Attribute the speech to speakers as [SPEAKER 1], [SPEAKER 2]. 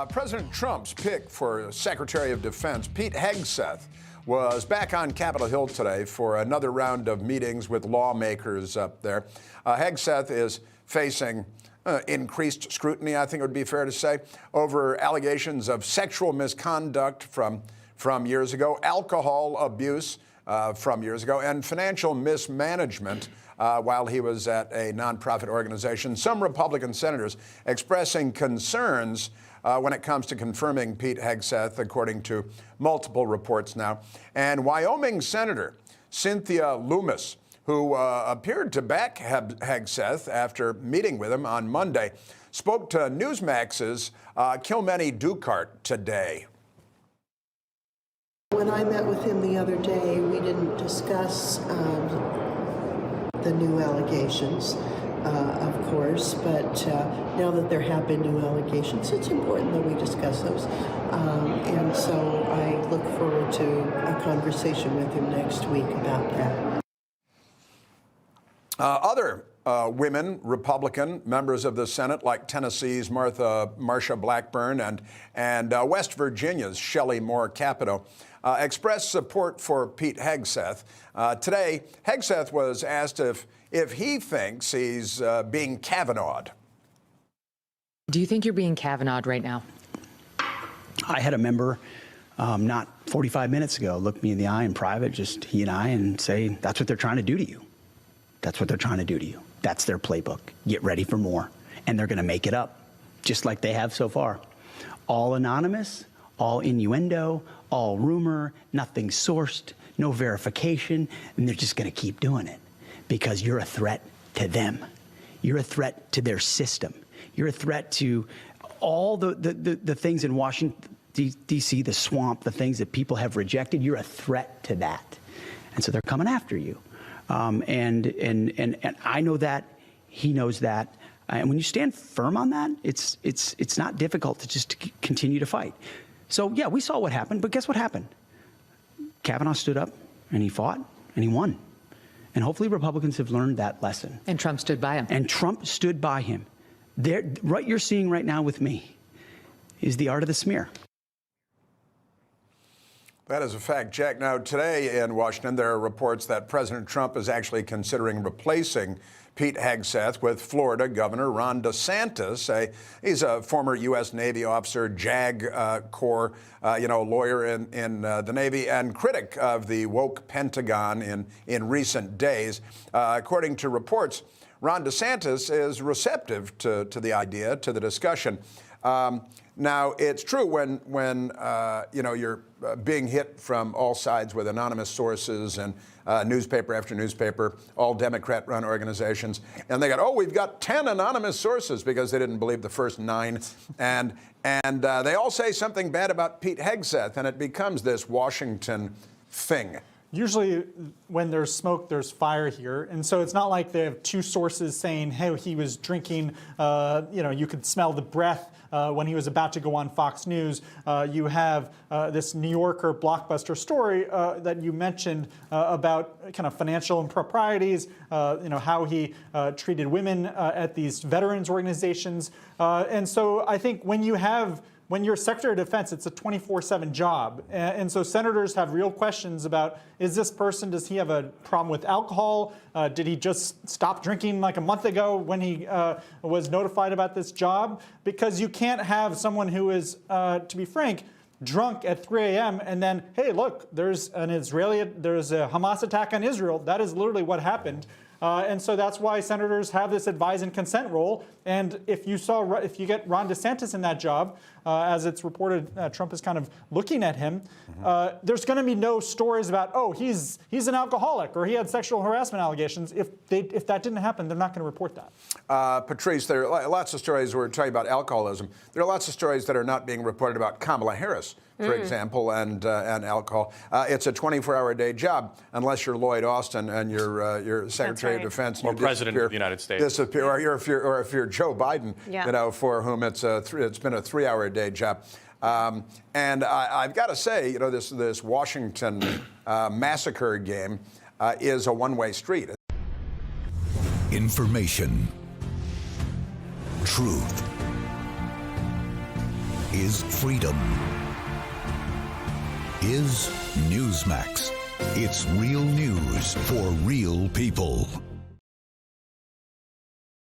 [SPEAKER 1] President Trump's pick for Secretary of Defense, Pete Hegseth, was back on Capitol Hill today for another round of meetings with lawmakers up there. Hegseth is facing increased scrutiny, I think it would be fair to say, over allegations of sexual misconduct from years ago, alcohol abuse from years ago, and financial mismanagement while he was at a nonprofit organization. Some Republican senators expressing concerns when it comes to confirming Pete Hegseth, according to multiple reports now. And Wyoming Senator Cynthia Lummis, who appeared to back Hegseth after meeting with him on Monday, spoke to Newsmax's Kilmeny Dukart today.
[SPEAKER 2] When I met with him the other day, we didn't discuss the new allegations, of course, but now that there have been new allegations, it's important that we discuss those. And so I look forward to a conversation with him next week about that.
[SPEAKER 1] Other women, Republican members of the Senate, like Tennessee's Marsha Blackburn and West Virginia's Shelley Moore Capito, expressed support for Pete Hegseth. Today, Hegseth was asked if he thinks he's being Kavanaugh'd.
[SPEAKER 3] Do you think you're being Kavanaugh'd right now?
[SPEAKER 4] I had a member not 45 minutes ago look me in the eye in private, just he and I, and say, that's what they're trying to do to you. That's what they're trying to do to you. That's their playbook. Get ready for more. And they're going to make it up, just like they have so far. All anonymous, all innuendo, all rumor, nothing sourced, no verification, and they're just going to keep doing it because you're a threat to them. You're a threat to their system. You're a threat to all the things in Washington, D.C., the swamp, the things that people have rejected. You're a threat to that. And so they're coming after you. And I know that, he knows that, and when you stand firm on that, it's not difficult to just continue to fight. So yeah, we saw what happened, but guess what happened? Kavanaugh stood up and he fought and he won, and hopefully Republicans have learned that lesson.
[SPEAKER 3] And Trump stood by him.
[SPEAKER 4] And Trump stood by him. What you're seeing right now with me is the art of the smear.
[SPEAKER 1] That is a fact, Jack. Now, today in Washington, there are reports that President Trump is actually considering replacing Pete Hegseth with Florida Governor Ron DeSantis. He's a former U.S. Navy officer, JAG Corps, lawyer in the Navy and critic of the woke Pentagon in recent days. According to reports, Ron DeSantis is receptive to the idea, to the discussion. Now, it's true when you're being hit from all sides with anonymous sources and newspaper after newspaper, all Democrat-run organizations, and they we've got 10 anonymous sources because they didn't believe the first 9, and they all say something bad about Pete Hegseth, and it becomes this Washington thing.
[SPEAKER 5] Usually when there's smoke, there's fire here. And so it's not like they have two sources saying, hey, he was drinking, you could smell the breath when he was about to go on Fox News. You have this New Yorker blockbuster story that you mentioned about kind of financial improprieties, how he treated women at these veterans organizations. And so I think when you're Secretary of Defense, it's a 24/7 job. And so senators have real questions about, does he have a problem with alcohol? Did he just stop drinking like a month ago when he was notified about this job? Because you can't have someone who is, to be frank, drunk at 3 a.m. and then, hey, look, there's a Hamas attack on Israel. That is literally what happened. And so that's why senators have this advise and consent role. And if you get Ron DeSantis in that job, as it's reported, Trump is kind of looking at him, there's going to be no stories about, oh, he's an alcoholic or he had sexual harassment allegations. If that didn't happen, they're not going to report that.
[SPEAKER 1] Patrice, there are lots of stories. We're talking about alcoholism. There are lots of stories that are not being reported about Kamala Harris, for example, and alcohol. It's a 24-hour-a-day job, unless you're Lloyd Austin and you're Secretary of Defense,
[SPEAKER 6] or President of the United States,
[SPEAKER 1] disappear, or if you're Joe Biden, for whom it's been a 3-hour-a-day job. And I've got to say, this Washington massacre game is a one-way street.
[SPEAKER 7] Information, truth,
[SPEAKER 6] is freedom. Is Newsmax. It's real news for real people.